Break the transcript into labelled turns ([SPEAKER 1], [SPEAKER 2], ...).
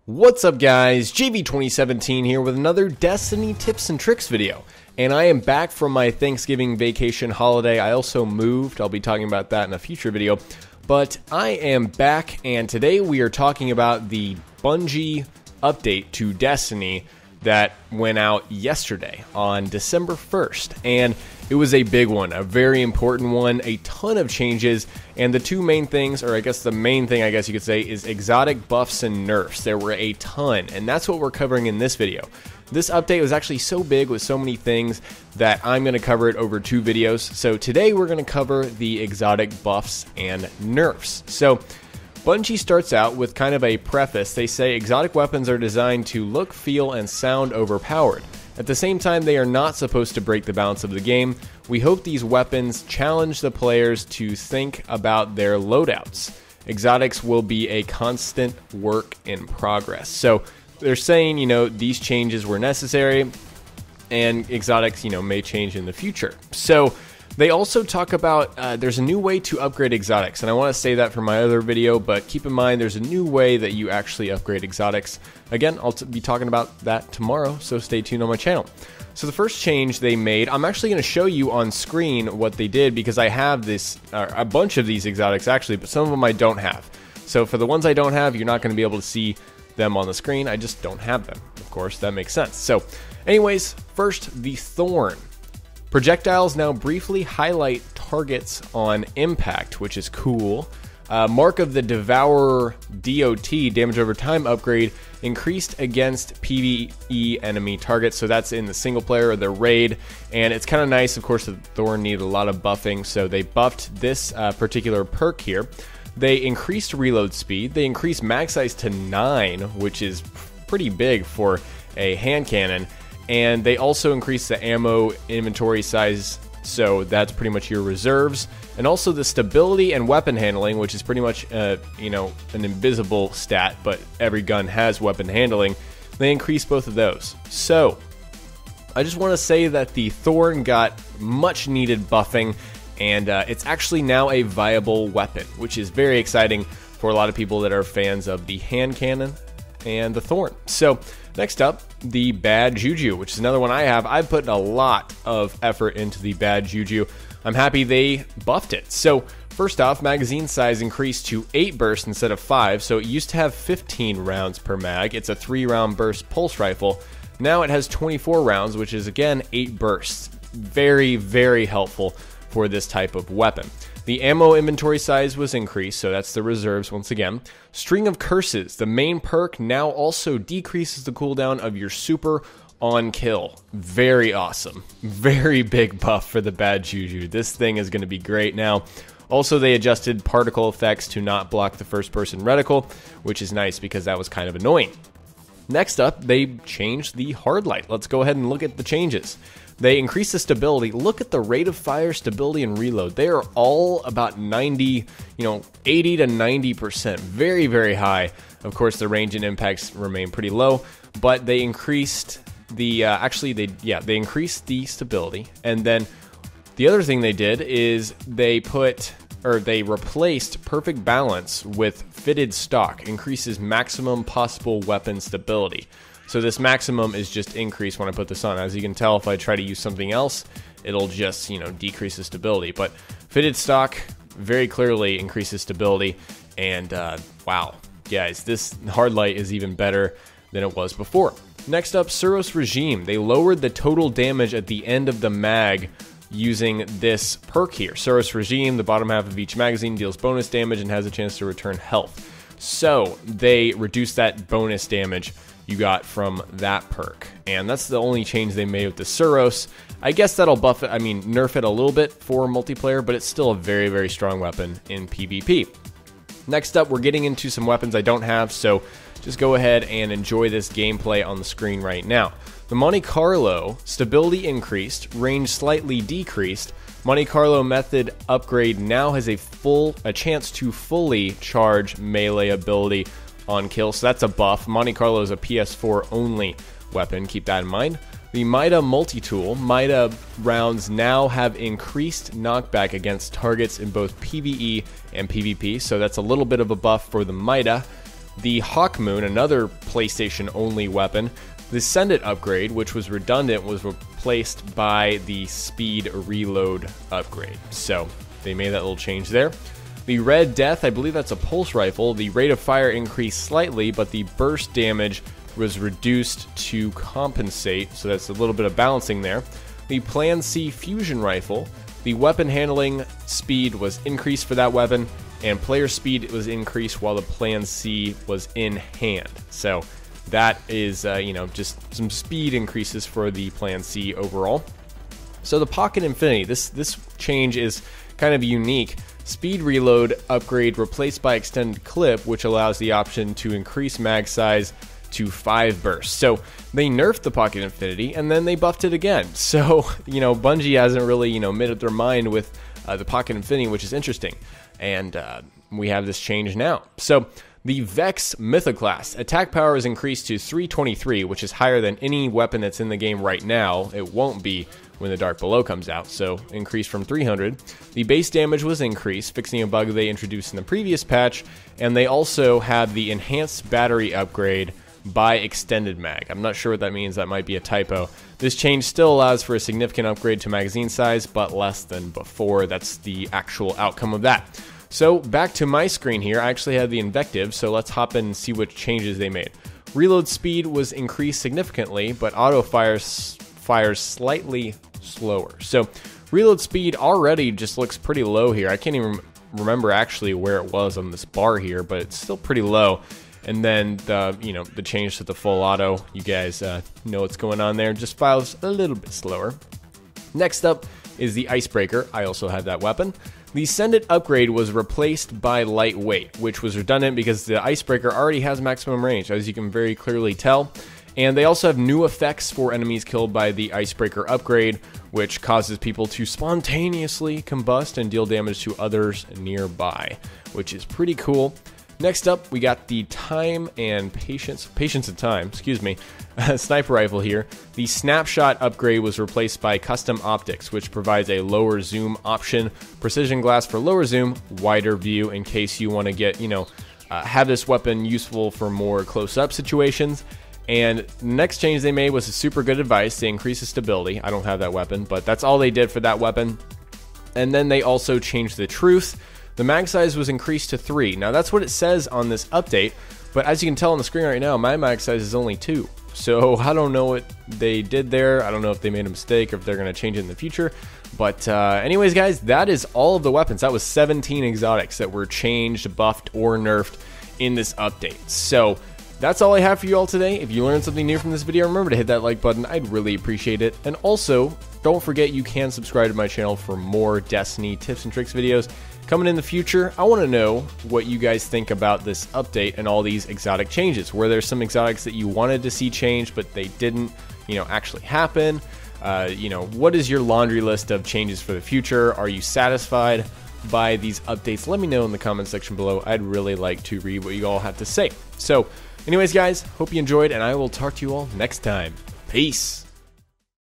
[SPEAKER 1] What's up guys, JV2017 here with another Destiny tips and tricks video. And I am back from my Thanksgiving vacation holiday. I also moved, I'll be talking about that in a future video. But I am back and today we are talking about the Bungie update to Destiny that went out yesterday on December 1st. And it was a big one, a very important one, a ton of changes, and the two main things, or I guess the main thing you could say, is exotic buffs and nerfs. There were a ton, and that's what we're covering in this video. This update was actually so big with so many things that I'm going to cover it over two videos. So today we're going to cover the exotic buffs and nerfs. So Bungie starts out with kind of a preface. They say exotic weapons are designed to look, feel, and sound overpowered. At the same time, they are not supposed to break the balance of the game. We hope these weapons challenge the players to think about their loadouts. Exotics will be a constant work in progress. So they're saying, these changes were necessary and exotics, may change in the future. So they also talk about there's a new way to upgrade exotics, and I want to say that for my other video, but keep in mind there's a new way that you actually upgrade exotics. Again, I'll be talking about that tomorrow, so stay tuned on my channel. So the first change they made, I'm actually going to show you on screen what they did because I have this a bunch of these exotics actually, but some of them I don't have. So for the ones I don't have, you're not going to be able to see them on the screen. I just don't have them. Of course, that makes sense. So anyways, first, the Thorn. Projectiles now briefly highlight targets on impact, which is cool. Mark of the Devourer DOT, damage over time upgrade, increased against PvE enemy targets. So that's in the single player or the raid. And it's kind of nice. Of course, the Thorn needed a lot of buffing, so they buffed this particular perk here. They increased reload speed. They increased mag size to 9, which is pretty big for a hand cannon. And they also increased the ammo inventory size, so that's pretty much your reserves. And also the stability and weapon handling, which is pretty much, an invisible stat, but every gun has weapon handling. They increased both of those. So, I just want to say that the Thorn got much needed buffing, and it's actually now a viable weapon, which is very exciting for a lot of people that are fans of the hand cannon and the Thorn. So, next up, the bad Juju, which is another one I have. I've put a lot of effort into the bad Juju. I'm happy they buffed it. So first off, magazine size increased to 8 bursts instead of 5. So it used to have 15 rounds per mag. It's a 3-round burst pulse rifle. Now it has 24 rounds, which is again 8 bursts. Very, very helpful for this type of weapon. The ammo inventory size was increased, so that's the reserves once again. String of Curses. The main perk now also decreases the cooldown of your super on kill. Very awesome. Very big buff for the bad Juju. This thing is going to be great now. Also, they adjusted particle effects to not block the first person reticle, which is nice because that was kind of annoying. Next up, they changed the hard light. Let's go ahead and look at the changes. They increased the stability. Look at the rate of fire, stability, and reload. They are all about 80 to 90%. Very, very high. Of course, the range and impacts remain pretty low, but they increased the, they increased the stability. And then the other thing they did is they replaced perfect balance with fitted stock, increases maximum possible weapon stability. So this maximum is just increased when I put this on. As you can tell, if I try to use something else, it'll just, decrease the stability. But fitted stock very clearly increases stability. And wow, guys, this hard light is even better than it was before. Next up, Suros Regime. They lowered the total damage at the end of the mag using this perk here. Suros Regime, the bottom half of each magazine deals bonus damage and has a chance to return health. So they reduced that bonus damage you got from that perk. And that's the only change they made with the Suros. I guess that'll buff it, nerf it a little bit for multiplayer, but it's still a very, very strong weapon in PvP. Next up, we're getting into some weapons I don't have, so just go ahead and enjoy this gameplay on the screen right now. The Monte Carlo, stability increased, range slightly decreased. Monte Carlo method upgrade now has a chance to fully charge melee ability on kill, so that's a buff. Monte Carlo is a PS4 only weapon, keep that in mind. The Mida multi-tool, Mida rounds now have increased knockback against targets in both PvE and PvP, so that's a little bit of a buff for the Mida. The Hawk Moon, another PlayStation-only weapon, the Send It upgrade, which was redundant, was replaced by the Speed Reload upgrade. So they made that little change there. The Red Death, I believe that's a pulse rifle. The rate of fire increased slightly, but the burst damage was reduced to compensate, so that's a little bit of balancing there. The Plan C fusion rifle, the weapon handling speed was increased for that weapon, and player speed was increased while the Plan C was in hand. So that is, just some speed increases for the Plan C overall. So the Pocket Infinity, this change is kind of unique. Speed Reload upgrade replaced by Extended Clip, which allows the option to increase mag size to 5 bursts. So they nerfed the Pocket Infinity and then they buffed it again. So, Bungie hasn't really, made up their mind with the Pocket Infinity, which is interesting. And we have this change now. So the Vex Mythoclast attack power is increased to 323, which is higher than any weapon that's in the game right now. It won't be when the Dark Below comes out, so increased from 300. The base damage was increased, fixing a bug they introduced in the previous patch, and they also have the enhanced battery upgrade by Extended Mag. I'm not sure what that means, that might be a typo. This change still allows for a significant upgrade to magazine size, but less than before. That's the actual outcome of that. So back to my screen here, I actually have the invective, so let's hop in and see what changes they made. Reload speed was increased significantly, but auto fires slightly slower. So reload speed already just looks pretty low here. I can't even remember actually where it was on this bar here, but it's still pretty low. And then the change to the full auto, you guys know what's going on there, just fires a little bit slower. Next up is the Icebreaker. I also have that weapon. The Send It upgrade was replaced by Lightweight, which was redundant because the Icebreaker already has maximum range, as you can very clearly tell. And they also have new effects for enemies killed by the Icebreaker upgrade, which causes people to spontaneously combust and deal damage to others nearby, which is pretty cool. Next up, we got the Patience and Time, sniper rifle here. The Snapshot upgrade was replaced by Custom Optics, which provides a lower zoom option, precision glass for lower zoom, wider view in case you want to get, have this weapon useful for more close-up situations. And the next change they made was a super good advice. They increased the stability. I don't have that weapon, but that's all they did for that weapon. And then they also changed the truth. The mag size was increased to 3. Now that's what it says on this update, but as you can tell on the screen right now, my mag size is only 2. So I don't know what they did there. I don't know if they made a mistake or if they're going to change it in the future. But anyways, guys, that is all of the weapons. That was 17 exotics that were changed, buffed, or nerfed in this update. So that's all I have for you all today. If you learned something new from this video, remember to hit that like button. I'd really appreciate it. And also, don't forget you can subscribe to my channel for more Destiny tips and tricks videos coming in the future. I want to know what you guys think about this update and all these exotic changes. Were there some exotics that you wanted to see changed, but they didn't, actually happen? What is your laundry list of changes for the future? Are you satisfied by these updates? Let me know in the comment section below. I'd really like to read what you all have to say. So, anyways, guys, hope you enjoyed, and I will talk to you all next time. Peace.